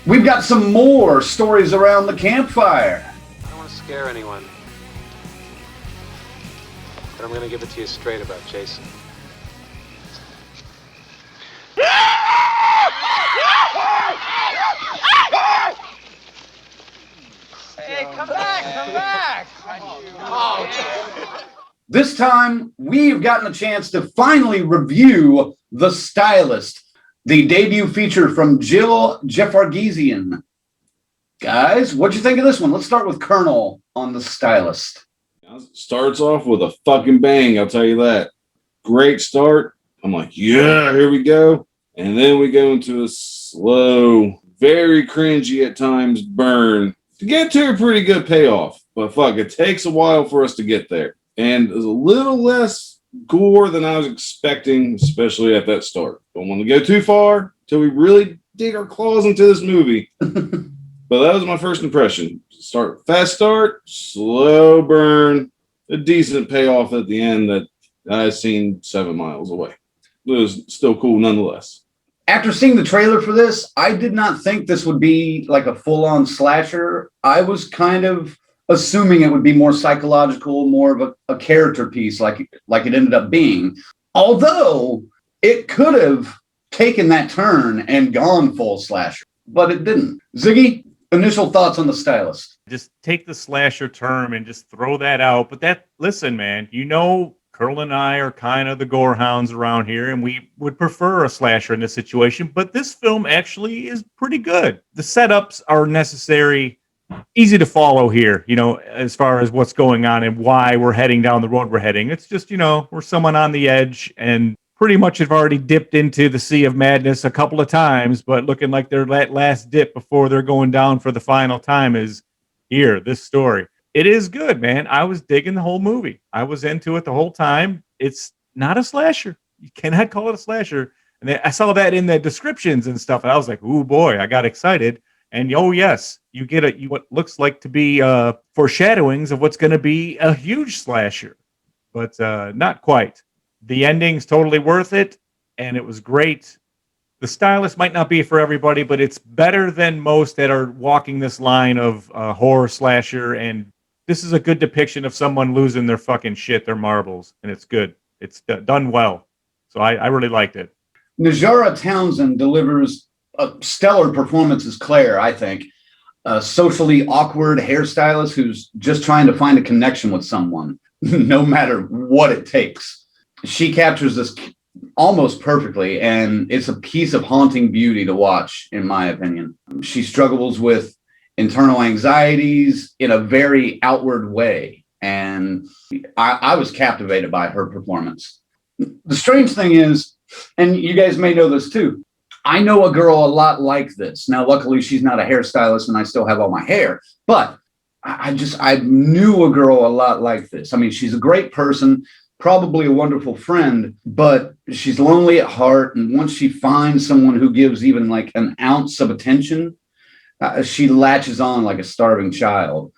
We've got some more stories around the campfire. I don't want to scare anyone, but I'm going to give it to you straight about Jason. Hey, come back! This time, we've gotten a chance to finally review The Stylist, the debut feature from Jill Gevargizian. Guys, what'd you think of this one? Let's start with Colonel on The Stylist. Starts off with a fucking bang, I'll tell you that. Great start. I'm like, yeah, here we go. And then we go into a slow, very cringy at times burn to get to a pretty good payoff. But fuck, it takes a while for us to get there. And there's a little less gore than I was expecting, especially at that start. Don't want to go too far till we really dig our claws into this movie. But that was my first impression. Fast start, slow burn, a decent payoff at the end that I seen 7 miles away. It was still cool nonetheless. After seeing the trailer for this, I did not think this would be like a full-on slasher. I was kind of assuming it would be more psychological, more of a character piece like it ended up being. Although it could have taken that turn and gone full slasher, but it didn't. Ziggy, initial thoughts on The Stylist? Just take the slasher term and just throw that out. But listen, man, Curl and I are kind of the gore hounds around here, and we would prefer a slasher in this situation. But this film actually is pretty good. The setups are necessary, easy to follow here, as far as what's going on and why we're heading down the road we're heading. It's just, we're someone on the edge and pretty much have already dipped into the sea of madness a couple of times, but looking like their last dip before they're going down for the final time is here, this story. It is good, man. I was digging the whole movie. I was into it the whole time. It's not a slasher. You cannot call it a slasher. And I saw that in the descriptions and stuff, and I was like, "Ooh, boy!" I got excited. And oh yes, you get what looks like to be foreshadowings of what's going to be a huge slasher, but not quite. The ending's totally worth it, and it was great. The Stylist might not be for everybody, but it's better than most that are walking this line of horror slasher, and this is a good depiction of someone losing their fucking shit, their marbles, and it's good. It's done well. So I really liked it. Najara Townsend delivers a stellar performance as Claire, I think. A socially awkward hairstylist who's just trying to find a connection with someone, no matter what it takes. She captures this almost perfectly, and it's a piece of haunting beauty to watch, in my opinion. She struggles with internal anxieties in a very outward way, and I was captivated by her performance. The strange thing is, and you guys may know this too, I know a girl a lot like this. Now, luckily, she's not a hairstylist, and I still have all my hair, but I knew a girl a lot like this. I mean, she's a great person, probably a wonderful friend, but she's lonely at heart, and once she finds someone who gives even like an ounce of attention, she latches on like a starving child.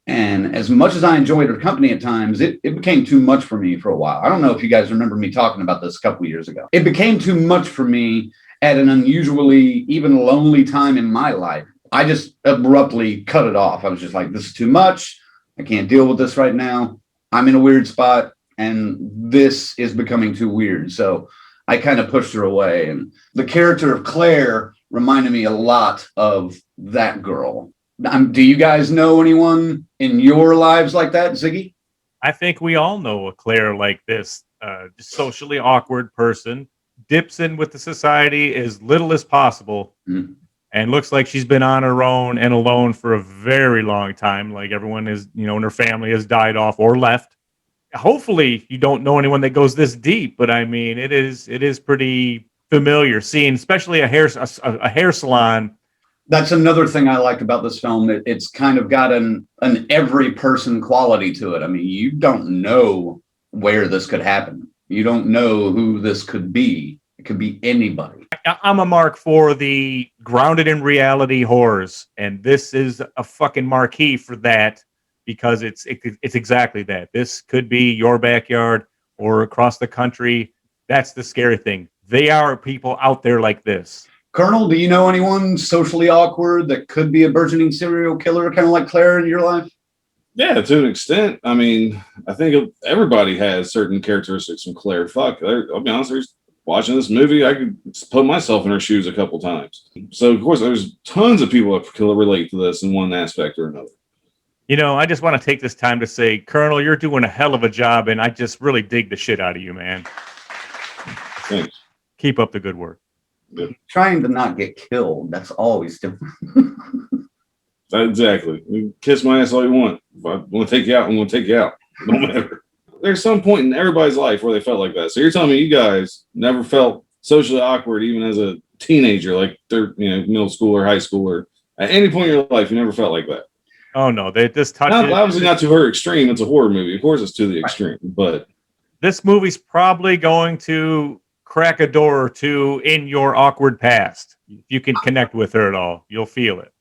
And as much as I enjoyed her company at times, it became too much for me for a while. I don't know if you guys remember me talking about this a couple of years ago. It became too much for me at an unusually, even lonely time in my life. I just abruptly cut it off. I was just like, this is too much. I can't deal with this right now. I'm in a weird spot, and this is becoming too weird. So I kind of pushed her away. And the character of Claire reminded me a lot of that girl. Do you guys know anyone in your lives like that, Ziggy? I think we all know a Claire like this, socially awkward person, dips in with the society as little as possible, and looks like she's been on her own and alone for a very long time. Like everyone is, in her family has died off or left. Hopefully you don't know anyone that goes this deep, but I mean, it is pretty familiar seeing, especially a hair salon. That's another thing I liked about this film. It's kind of got an every person quality to it. I mean, you don't know where this could happen. You don't know who this could be. It could be anybody. I'm a mark for the grounded in reality horrors, and this is a fucking marquee for that because it's exactly that. This could be your backyard or across the country. That's the scary thing. They are people out there like this. Colonel, do you know anyone socially awkward that could be a burgeoning serial killer, kind of like Claire in your life? Yeah, to an extent. I mean, I think everybody has certain characteristics from Claire. Fuck, I'll be honest, there's watching this movie, I could put myself in her shoes a couple times. So, of course, there's tons of people that can relate to this in one aspect or another. You know, I just want to take this time to say, Colonel, you're doing a hell of a job, and I just really dig the shit out of you, man. Thanks. Keep up the good work. Good. Trying to not get killed, that's always different. Exactly. You kiss my ass all you want. If I want to take you out, I'm going to take you out. No matter. There's some point in everybody's life where they felt like that. So you're telling me you guys never felt socially awkward even as a teenager, like middle school or high school, or at any point in your life, you never felt like that? Oh, no. This Obviously not to her extreme. It's a horror movie. Of course it's to the extreme. But this movie's probably going to crack a door or two in your awkward past. If you can connect with her at all, you'll feel it.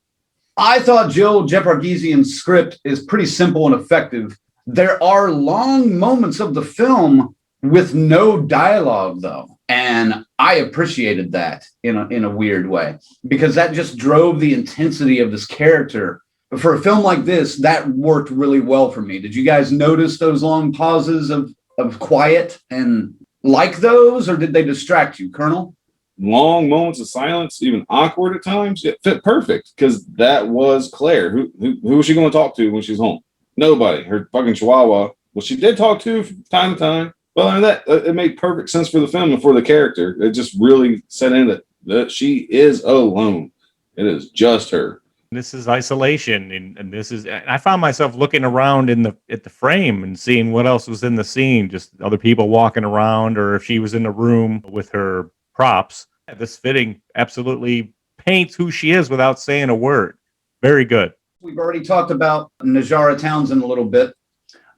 I thought Jill Gevargizian's script is pretty simple and effective. There are long moments of the film with no dialogue, though. And I appreciated that in a weird way, because that just drove the intensity of this character. But for a film like this, that worked really well for me. Did you guys notice those long pauses of quiet and like those, or did they distract you, Colonel? Long moments of silence, even awkward at times, it fit perfect because that was Claire. Who was she going to talk to when she's home? Nobody. Her fucking chihuahua. Well, she did talk to from time to time. Well, I mean, that it made perfect sense for the film and for the character. It just really set in that she is alone. It is just her. This is isolation, and this is. I found myself looking around at the frame and seeing what else was in the scene. Just other people walking around, or if she was in the room with her props. This fitting absolutely paints who she is without saying a word. Very good. We've already talked about Najara Townsend a little bit,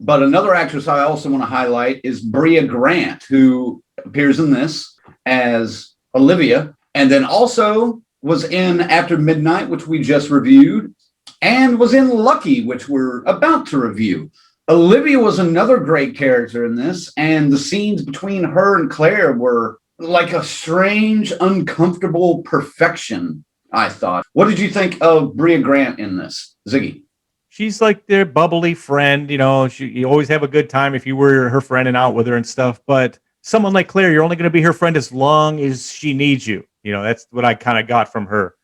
but another actress I also want to highlight is Bria Grant, who appears in this as Olivia, and then also was in After Midnight, which we just reviewed, and was in Lucky, which we're about to review. Olivia was another great character in this, and the scenes between her and Claire were like a strange, uncomfortable perfection, I thought. What did you think of Bria Grant in this, Ziggy? She's like their bubbly friend. You always have a good time if you were her friend and out with her and stuff. But someone like Claire, you're only going to be her friend as long as she needs you. That's what I kind of got from her.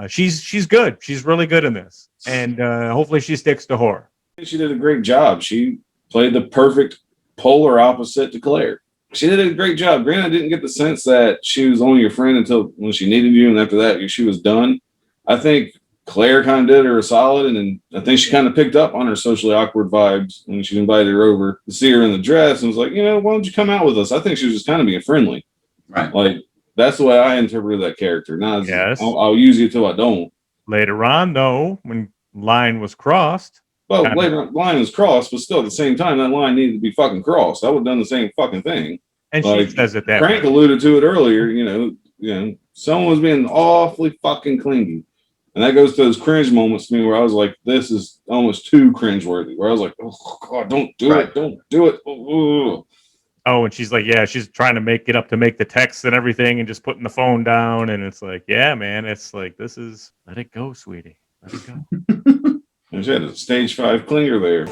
She's good. She's really good in this. And hopefully she sticks to horror. She did a great job. She played the perfect polar opposite to Claire. She did a great job. Granted, I didn't get the sense that she was only your friend until when she needed you, and after that, she was done. I think Claire kind of did her a solid, and then I think she kind of picked up on her socially awkward vibes when she invited her over to see her in the dress and was like, why don't you come out with us? I think she was just kind of being friendly. Right. Like, that's the way I interpreted that character. Not Yes. I'll use you till I don't. Later on, though, when line was crossed. Well, later on, line was crossed, but still at the same time, that line needed to be fucking crossed. I would have done the same fucking thing. And like, she says it that Frank way. alluded to it earlier, someone was being awfully fucking clingy. And that goes to those cringe moments to me where I was like, this is almost too cringeworthy. Where I was like, oh, God, don't do it. Don't do it. Oh, and she's like, she's trying to make the text and everything and just putting the phone down. And it's like, yeah, man, it's like, let it go, sweetie. Let it go. And she had a stage 5 clinger there.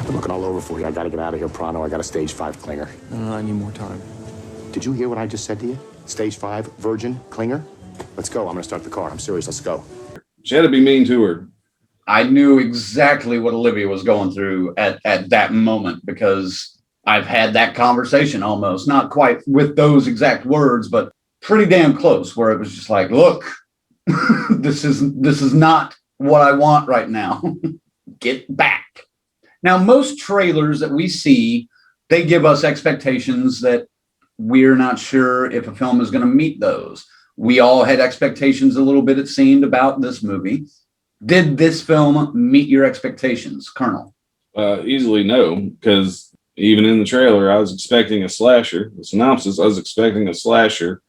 I'm looking all over for you. I gotta get out of here pronto. I got a stage 5 clinger. I need more time. Did you hear what I just said to you? Stage 5, virgin, clinger? Let's go. I'm gonna start the car. I'm serious. Let's go. She had to be mean to her. I knew exactly what Olivia was going through at that moment, because I've had that conversation almost, not quite with those exact words, but pretty damn close, where it was just like, look, this is not what I want right now. Get back. Now, most trailers that we see, they give us expectations that we're not sure if a film is going to meet those. We all had expectations a little bit, it seemed, about this movie. Did this film meet your expectations, Colonel? Easily no, because even in the trailer, I was expecting a slasher. The synopsis, I was expecting a slasher.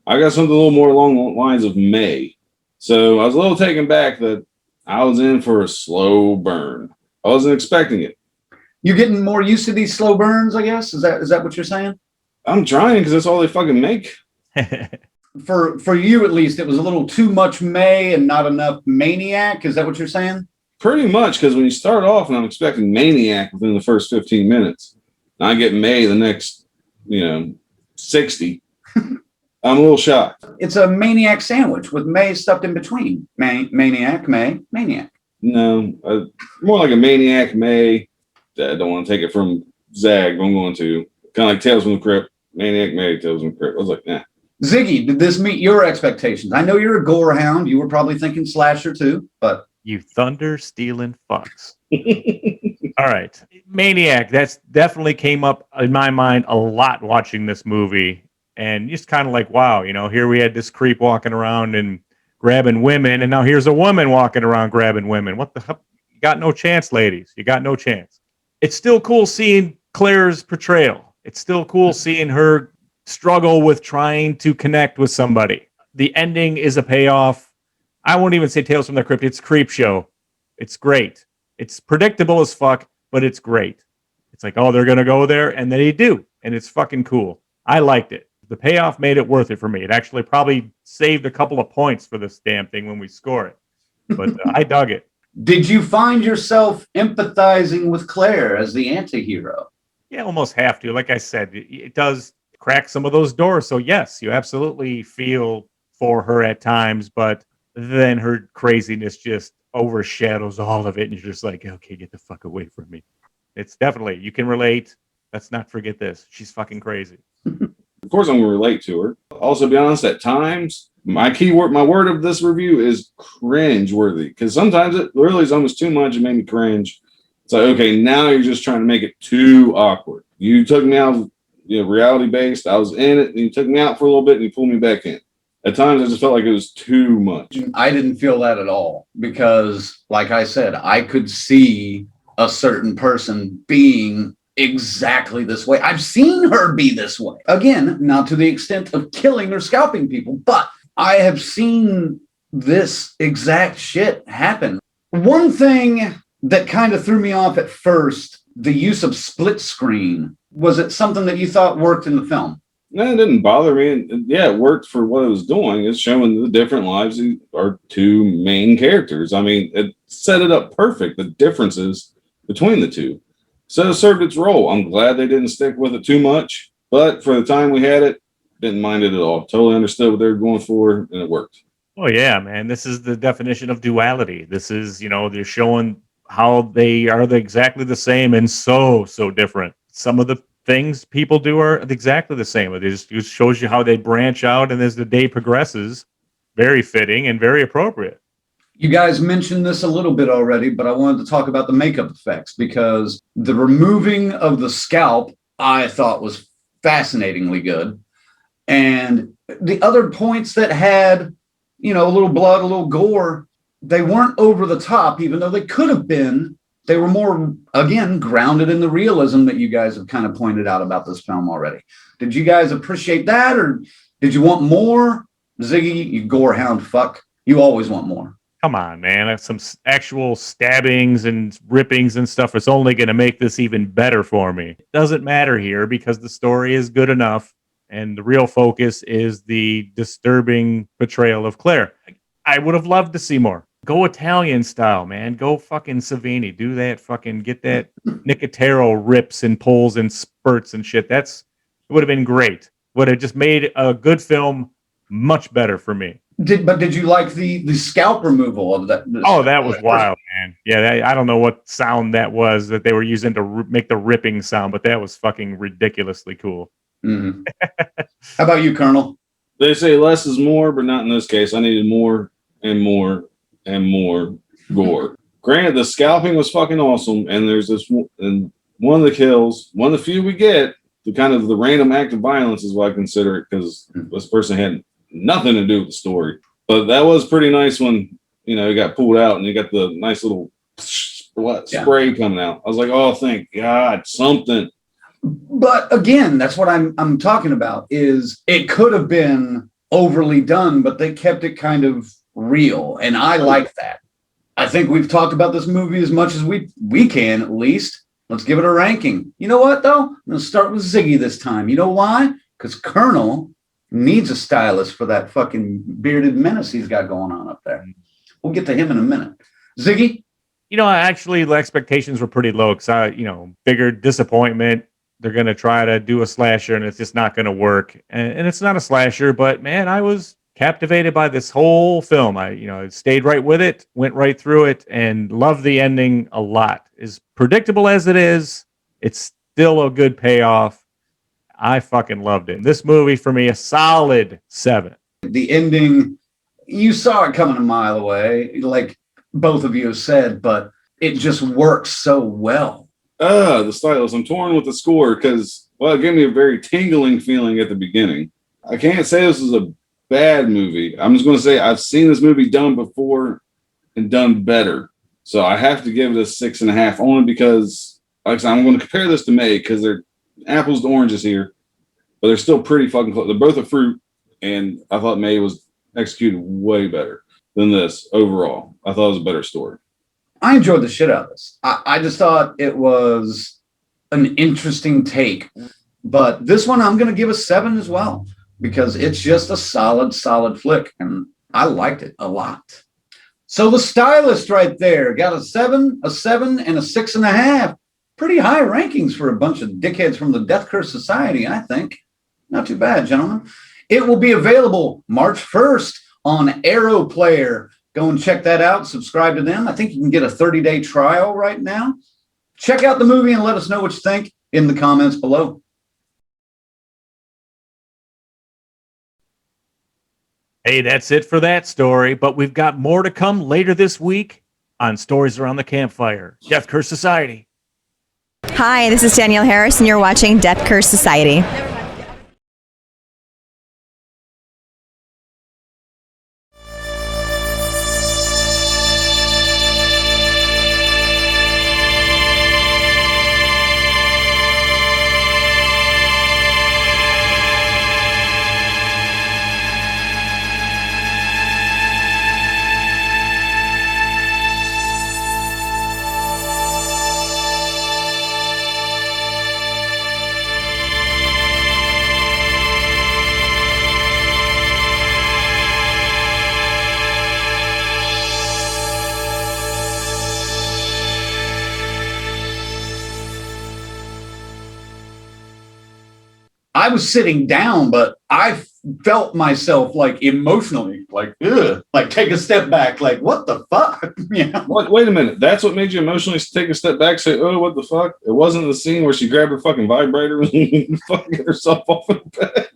I got something a little more along the lines of May. So I was a little taken back that I was in for a slow burn. I wasn't expecting it. You're getting more used to these slow burns, I guess? Is that what you're saying? I'm trying because that's all they fucking make. for you at least, it was a little too much May and not enough Maniac. Is that what you're saying? Pretty much, because when you start off and I'm expecting Maniac within the first 15 minutes, and I get May the next, 60, I'm a little shocked. It's a Maniac sandwich with May stuffed in between. Maniac, May, Maniac. No, more like a Maniac May. I don't want to take it from Zag, but I'm going to. Kind of like Tales from the Crypt. Maniac May, Tales from the Crypt. I was like, nah. Ziggy, did this meet your expectations? I know you're a gore hound. You were probably thinking slasher too, but You thunder stealing fucks. All right. Maniac, that's definitely came up in my mind a lot watching this movie. And just kind of like, wow, here we had this creep walking around and grabbing women, and now here's a woman walking around grabbing women. What the hell? You got no chance, ladies. You got no chance. It's still cool seeing Claire's portrayal. It's still cool seeing her struggle with trying to connect with somebody. The ending is a payoff. I won't even say Tales from the Crypt. It's Creep Show. It's great. It's predictable as fuck, but it's great. It's like, oh, they're going to go there, and they do. And it's fucking cool. I liked it. The payoff made it worth it for me. It actually probably saved a couple of points for this damn thing when we score it. But I dug it. did you find yourself empathizing with Claire as the anti-hero? Yeah, almost have to. Like I said, it does crack some of those doors. So yes, you absolutely feel for her at times, but then her craziness just overshadows all of it. And you're just like, okay, get the fuck away from me. It's definitely, you can relate. Let's not forget this. She's fucking crazy. Of course, I'm going to relate to her. Also, be honest, at times, my word of this review is cringe-worthy. Because sometimes it really is almost too much. It made me cringe. It's like, okay, now you're just trying to make it too awkward. You took me out, reality-based. I was in it, and you took me out for a little bit, and you pulled me back in. At times, I just felt like it was too much. I didn't feel that at all because, like I said, I could see a certain person being exactly this way. I've seen her be this way. Again, not to the extent of killing or scalping people, but I have seen this exact shit happen. One thing that kind of threw me off at first, the use of split screen. Was it something that you thought worked in the film? No, it didn't bother me. And yeah, it worked for what it was doing. It's showing the different lives of our two main characters. I mean, it set it up perfect, the differences between the two. So it served its role. I'm glad they didn't stick with it too much. But for the time we had it, didn't mind it at all. Totally understood what they were going for, and it worked. Oh, yeah, man. This is the definition of duality. This is, they're showing how they are exactly the same and so different. Some of the things people do are exactly the same. It just shows you how they branch out, and as the day progresses, very fitting and very appropriate. You guys mentioned this a little bit already, but I wanted to talk about the makeup effects because the removing of the scalp I thought was fascinatingly good. And the other points that had, a little blood, a little gore, they weren't over the top, even though they could have been. They were more, again, grounded in the realism that you guys have kind of pointed out about this film already. Did you guys appreciate that, or did you want more? Ziggy, you gore hound fuck. You always want more. Come on, man. That's some actual stabbings and rippings and stuff. It's only going to make this even better for me. It doesn't matter here because the story is good enough, and the real focus is the disturbing portrayal of Claire. I would have loved to see more. Go Italian style, man. Go fucking Savini. Do that fucking, get that Nicotero rips and pulls and spurts and shit. It would have been great. Would have just made a good film much better for me. Did you like the scalp removal of that? Oh, that was wild, man. Yeah, I don't know what sound that was that they were using to make the ripping sound, but that was fucking ridiculously cool. Mm-hmm. How about you, Colonel? They say less is more, but not in this case. I needed more and more and more gore. Granted, the scalping was fucking awesome, and there's this, and one of the kills, one of the few we get, the random act of violence is what I consider it, because this person had nothing to do with the story. But that was pretty nice when, he got pulled out and you got the nice little spray coming out. I was like, oh, thank God, something. But again, that's what I'm talking about, is it could have been overly done, but they kept it kind of real. And I like that. I think we've talked about this movie as much as we can, at least. Let's give it a ranking. You know what, though? I'm going to start with Ziggy this time. You know why? Because Colonel Needs a stylist for that fucking bearded menace he's got going on up there. We'll get to him in a minute. Ziggy? Actually, the expectations were pretty low because bigger disappointment. They're going to try to do a slasher and it's just not going to work. And it's not a slasher, but man, I was captivated by this whole film. I stayed right with it, went right through it, and loved the ending a lot. As predictable as it is, it's still a good payoff. I fucking loved it. This movie, for me, a solid 7. The ending, you saw it coming a mile away, like both of you have said, but it just works so well. The Stylist. I'm torn with the score because, it gave me a very tingling feeling at the beginning. I can't say this is a bad movie. I'm just going to say I've seen this movie done before and done better. So I have to give it a 6.5, only because, like I said, I'm going to compare this to May because they're apples to oranges here, but they're still pretty fucking close. They're both a fruit, and I thought May was executed way better than this overall. I thought it was a better story. I enjoyed the shit out of this. I just thought it was an interesting take. But this one I'm going to give a 7 as well, because it's just a solid flick, and I liked it a lot. So The Stylist right there got a 7, a 7, and a 6.5. Pretty high rankings for a bunch of dickheads from the Death Curse Society, I think. Not too bad, gentlemen. It will be available March 1st on Arrow Player. Go and check that out. Subscribe to them. I think you can get a 30-day trial right now. Check out the movie and let us know what you think in the comments below. Hey, that's it for that story, but we've got more to come later this week on Stories Around the Campfire, Death Curse Society. Hi, this is Danielle Harris, and you're watching Death Curse Society. I was sitting down, but I felt myself like emotionally, like, ugh, like take a step back, like, what the fuck? Yeah. Wait a minute. That's what made you emotionally take a step back, say, oh, what the fuck? It wasn't the scene where she grabbed her fucking vibrator and fucking get herself off the bed.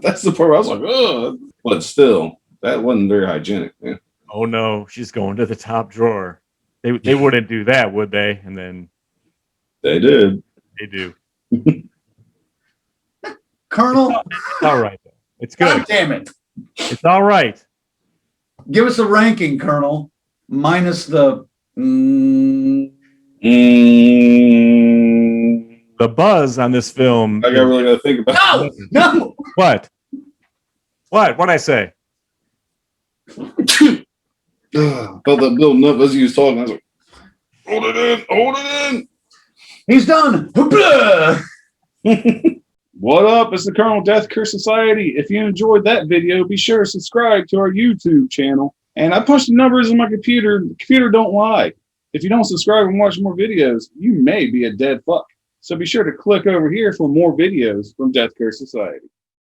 That's the part where I was like, oh. But still, that wasn't very hygienic, man. Oh no, she's going to the top drawer. They wouldn't do that, would they? And then they did. They do. Colonel, it's all right. It's good. God damn it. It's all right. Give us a ranking, Colonel, minus the the buzz on this film. I really got to think about it. No. What? What'd I say? Felt that building up as he was talking. I was like, hold it in. He's done. What up? It's the Colonel Death Curse Society. If you enjoyed that video, be sure to subscribe to our YouTube channel. And I punched the numbers in my computer. The computer don't lie. If you don't subscribe and watch more videos, you may be a dead fuck. So be sure to click over here for more videos from Death Curse Society.